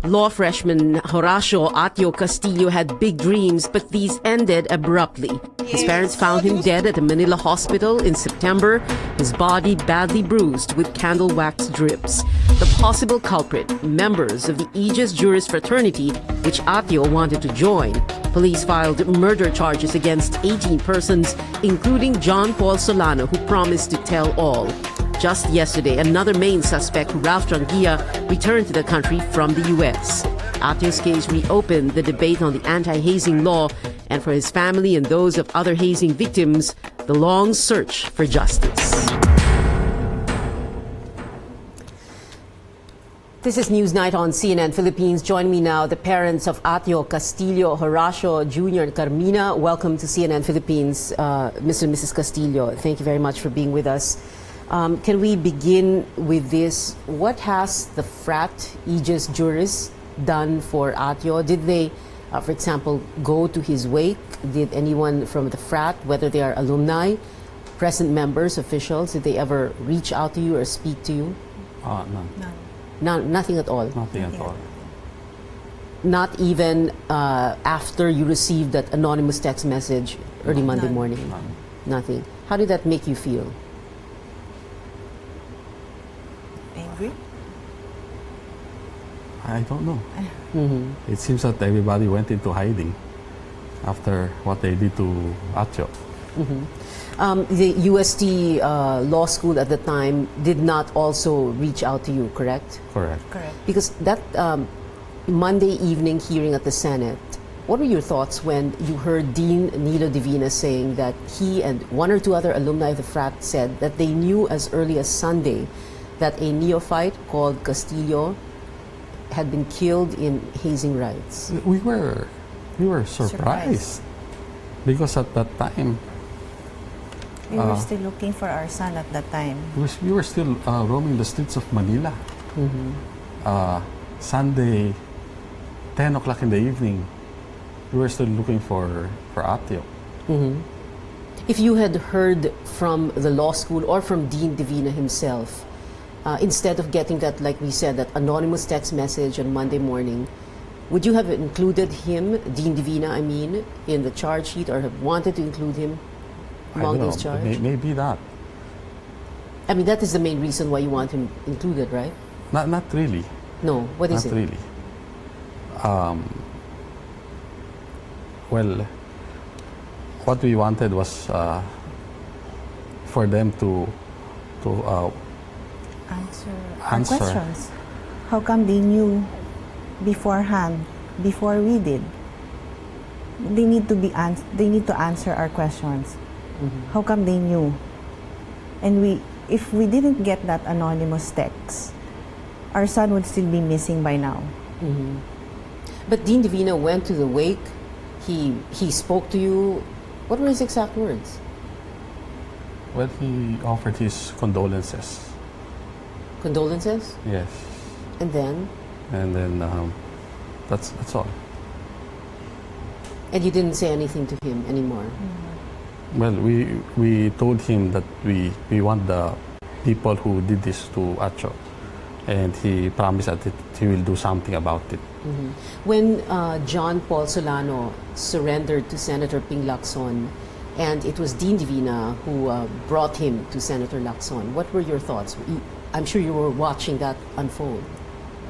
Law freshman Horacio Atio Castillo had big dreams, but these ended abruptly. His parents found him dead at a Manila hospital in September, his body badly bruised with candle wax drips. The possible culprit, members of the Aegis Juris fraternity, which Atio wanted to join. Police filed murder charges against 18 persons, including John Paul Solano, who promised to tell all. Just yesterday, another main suspect, Ralph Tranquilla, returned to the country from the U.S. Atio's case reopened the debate on the anti-hazing law, and for his family and those of other hazing victims, the long search for justice. This is Newsnight on CNN Philippines. Join me now, the parents of Atio Castillo, Horacio Jr. and Carmina. Welcome to CNN Philippines, Mr. and Mrs. Castillo. Thank you very much for being with us. Can we begin with this? What has the frat Aegis Juris done for Atio? Did they, for example, go to his wake? Did anyone from the frat, whether they are alumni, present members, officials, did they ever reach out to you or speak to you? None. Nothing at all? Nothing at all. Not even after you received that anonymous text message early Monday morning? None. Nothing. How did that make you feel? Angry? I don't know. It seems that everybody went into hiding after what they did to Atio. The UST law school at the time did not also reach out to you, correct? Correct. Because that Monday evening hearing at the Senate, what were your thoughts when you heard Dean Nilo Divina saying that he and one or two other alumni of the frat said that they knew as early as Sunday that a neophyte called Castillo had been killed in hazing rites? We were surprised because at that time we were still looking for our son at that time. we were still roaming the streets of Manila. Sunday, 10 o'clock in the evening, we were still looking for Atio. If you had heard from the law school or from Dean Divina himself, instead of getting that, like we said, that anonymous text message on Monday morning, would you have included him, Dean Divina, I mean, in the charge sheet, or have wanted to include him among those charges? Maybe not. I mean, that is the main reason why you want him included, right? Not really. No, what is Not it? really. Well, what we wanted was for them to Answer our Answer. questions. How come they knew beforehand, before we did? They need to answer our questions. How come they knew? And if we didn't get that anonymous text, our son would still be missing by now. But Dean Divina went to the wake. He spoke to you. What were his exact words? Well, he offered his condolences. Condolences? Yes. And then? And then that's all. And you didn't say anything to him anymore? Well, we told him that we want the people who did this to Atio, and he promised that he will do something about it. When John Paul Solano surrendered to Senator Ping Lacson, and it was Dean Divina who brought him to Senator Lacson, what were your thoughts? I'm sure you were watching that unfold.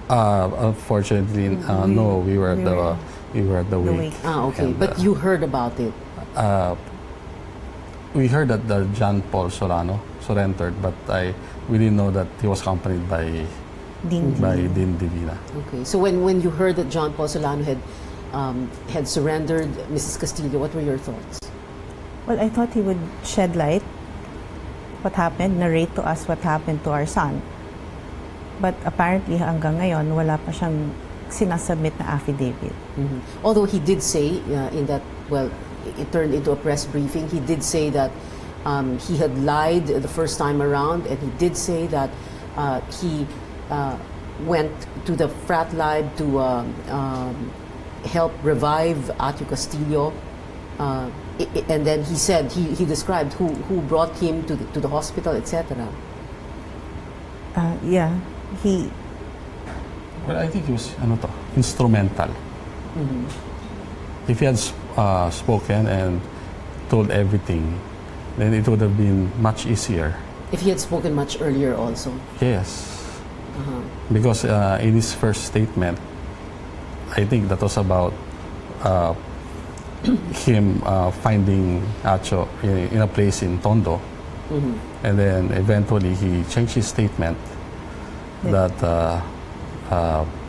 Unfortunately, no, we were at the wake. Okay, And, but you heard about it. we heard that the John Paul Solano surrendered, but we didn't know that he was accompanied by Dean Divina. Okay, so when you heard that John Paul Solano had surrendered, Mrs. Castillo, what were your thoughts? Well, I thought he would shed light what happened, narrate to us what happened to our son. But apparently hanggang ngayon, wala pa siyang sinasubmit na affidavit. Although he did say in that, well, it turned into a press briefing, he did say that he had lied the first time around, and he did say that he went to the frat lab to help revive Atio Castillo. And then he said, he described who brought him to the hospital, etc. Yeah, he Well, I think he was instrumental. If he had spoken and told everything, then it would have been much easier. If he had spoken much earlier also. Yes. Because in his first statement, I think that was about him finding Atio in a place in Tondo. And then eventually he changed his statement that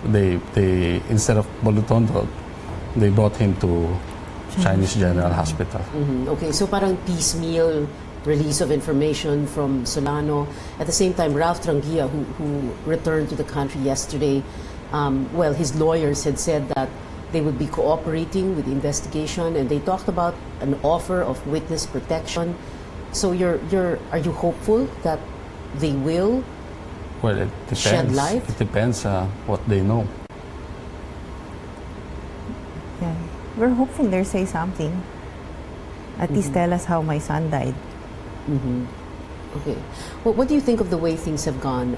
they instead of Bolutondo, they brought him to Chinese General Hospital. Okay, so parang piecemeal release of information from Solano. At the same time, Ralph Trangia, who returned to the country yesterday, well, his lawyers had said that they would be cooperating with the investigation, and they talked about an offer of witness protection. So are you hopeful that they will Well, it depends. shed light? It depends what they know. Yeah. We're hoping they'll say something. At least tell us how my son died. Okay. Well, what do you think of the way things have gone?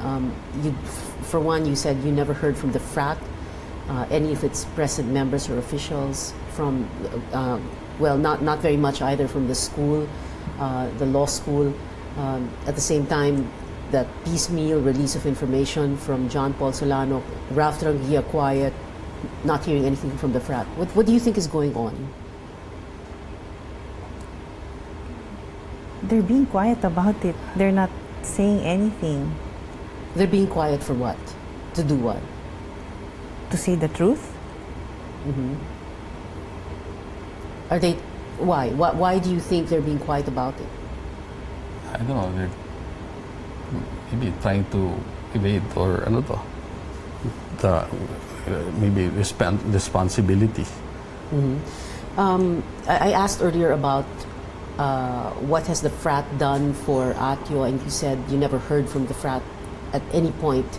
For one, you said you never heard from the frat, any of its present members or officials, from, well, not very much either from the school, the law school. At the same time, that piecemeal release of information from John Paul Solano, Ralph Trangia quiet, not hearing anything from the frat. What do you think is going on? They're being quiet about it. They're not saying anything. They're being quiet for what? To do what? To say the truth? Are they? Why? Why do you think they're being quiet about it? I don't know, they're maybe trying to evade or ano to, maybe responsibility. I asked earlier about what has the frat done for Atio, and you said you never heard from the frat at any point,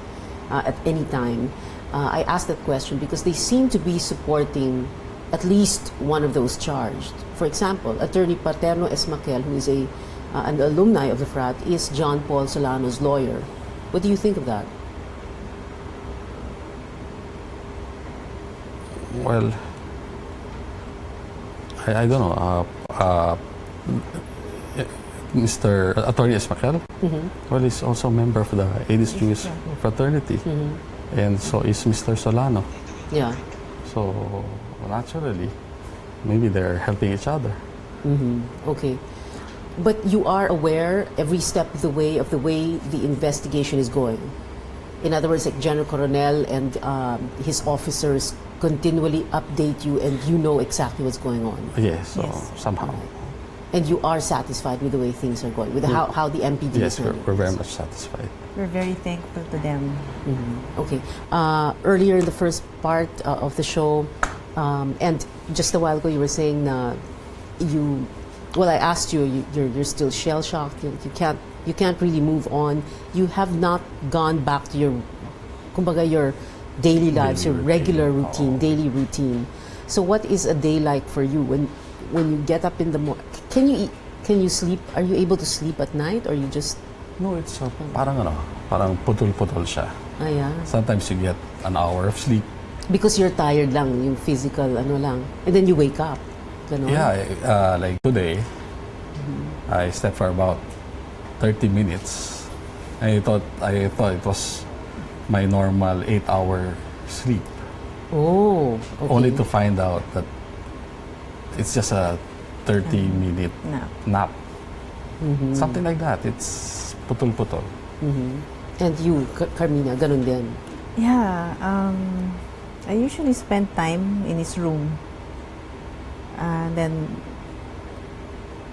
at any time. I asked that question because they seem to be supporting at least one of those charged. For example, Attorney Paterno Esmaquel, who is an alumni of the frat, is John Paul Solano's lawyer. What do you think of that? Well, I don't know. Mr. Attorney Esmaquel, well, he's also a member of the Aedes Jewish fraternity, and so is Mr. Solano. Yeah. So naturally, maybe they're helping each other. Okay. But you are aware every step of the way the investigation is going. In other words, like General Coronel and his officers continually update you, and you know exactly what's going on. Yes, so Yes. somehow. And you are satisfied with the way things are going, with how the MPD Yes, is handling we're very this. much satisfied. We're very thankful to them. Okay. Earlier in the first part of the show, and just a while ago, you were saying well, I asked you, you're still shell shocked. You can't really move on. You have not gone back to your daily lives, your regular routine, daily routine. So, what is a day like for you when you get up in the morning? Can you eat? Can you sleep? Are you able to sleep at night, or you just? No, it's parang putol-putol siya. Yeah. Sometimes you get an hour of sleep. Because you're tired lang, yung physical lang, and then you wake up. Ganon? Yeah, like today, I slept for about 30 minutes. I thought it was my normal 8-hour sleep. Oh, okay. Only to find out that it's just a 30-minute nap. Something like that. It's putol-putol. And you, Carmina, ganon din. Yeah, I usually spend time in his room. Then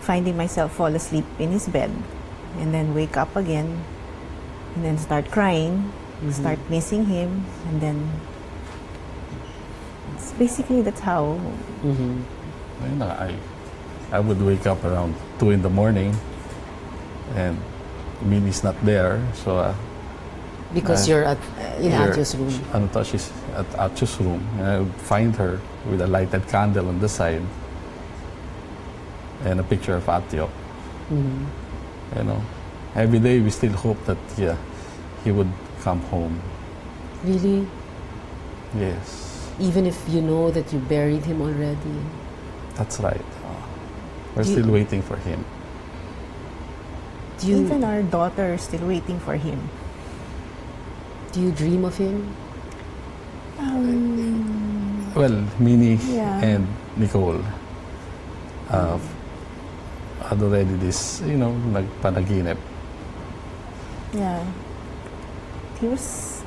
finding myself fall asleep in his bed, and then wake up again, and then start crying, start missing him, and then it's basically that's how. Ayun na, I would wake up around 2 in the morning, and Minnie's not there, so Because you're in Atio's room. She's at Atio's room, and I would find her with a lighted candle on the side and a picture of Atio. You know, every day we still hope that he would come home. Really? Yes. Even if you know that you buried him already. That's right. We're Do you- still waiting for him. Do you, Even our daughter is still waiting for him. do you dream of him? Well, Minnie Yeah. and Nicole had already this, nagpanaginip. Yeah. He was,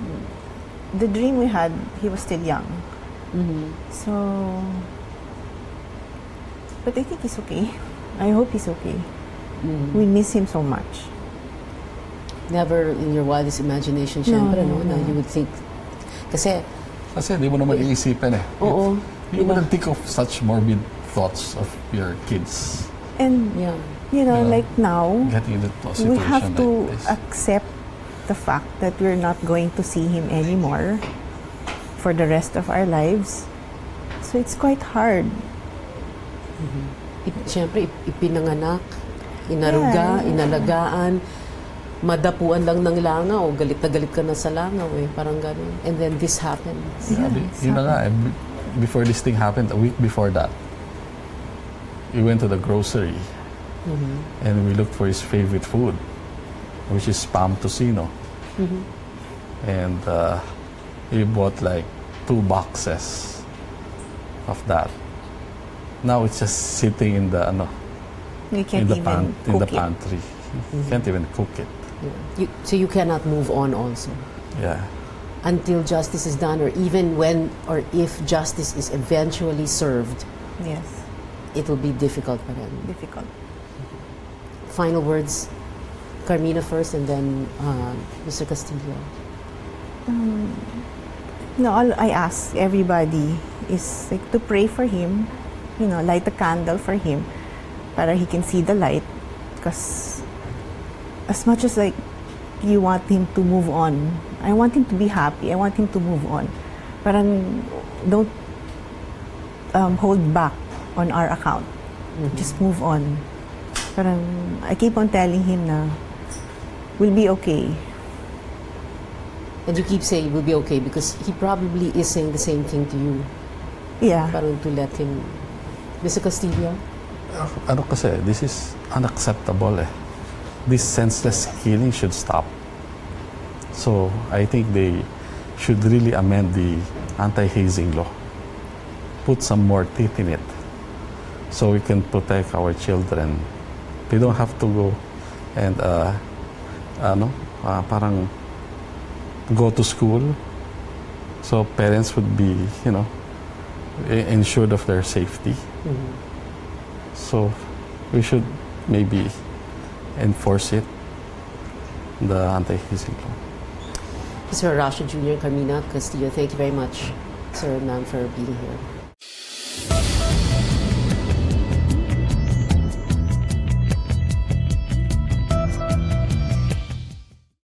the dream we had, he was still young. So, but I think he's okay. I hope he's okay. We miss him so much. Never in your wildest imagination, syempre, no? no. Na you would think, kasi, Kasi di mo naman iisipin eh. oo, You diba? wouldn't think of such morbid thoughts of your kids And, Yeah. you know, Yeah. like now, getting into a situation we have to like this. accept the fact that we're not going to see him anymore for the rest of our lives. So it's quite hard. Siyempre, ipinanganak, inaruga, Yeah. inalagaan, madapuan lang ng langaw, galit na galit ka na sa langaw eh, parang ganun. And then this happens. Sabi, yun na nga, before this thing happened, a week before that, we went to the grocery and we looked for his favorite food, which is spam tocino. And he bought like 2 boxes of that. Now it's just sitting in the We can't even in the cook it. pantry. You can't even cook it. So you cannot move on also Yeah. until justice is done, or even when or if justice is eventually served, Yes, it will be difficult pa rin. difficult. Final words, Carmina first, and then Mr. Castillo. No, all I ask everybody is like to pray for him, light a candle for him para he can see the light, because as much as like you want him to move on, I want him to be happy, I want him to move on. Parang don't hold back on our account. Just move on. Parang I keep on telling him na we'll be okay. And you keep saying we'll be okay because he probably is saying the same thing to you. Yeah. Parang to let him. Mr. Castillo? Ano kasi, this is unacceptable eh. This senseless killing should stop. So, I think they should really amend the anti-hazing law. Put some more teeth in it so we can protect our children. They don't have to go and, parang go to school. So, parents would be, ensured of their safety. So, we should maybe enforce it, the anti-hazing law. Mr. Horacio Jr., Carmina, Castillo, thank you very much, sir and ma'am, for being here.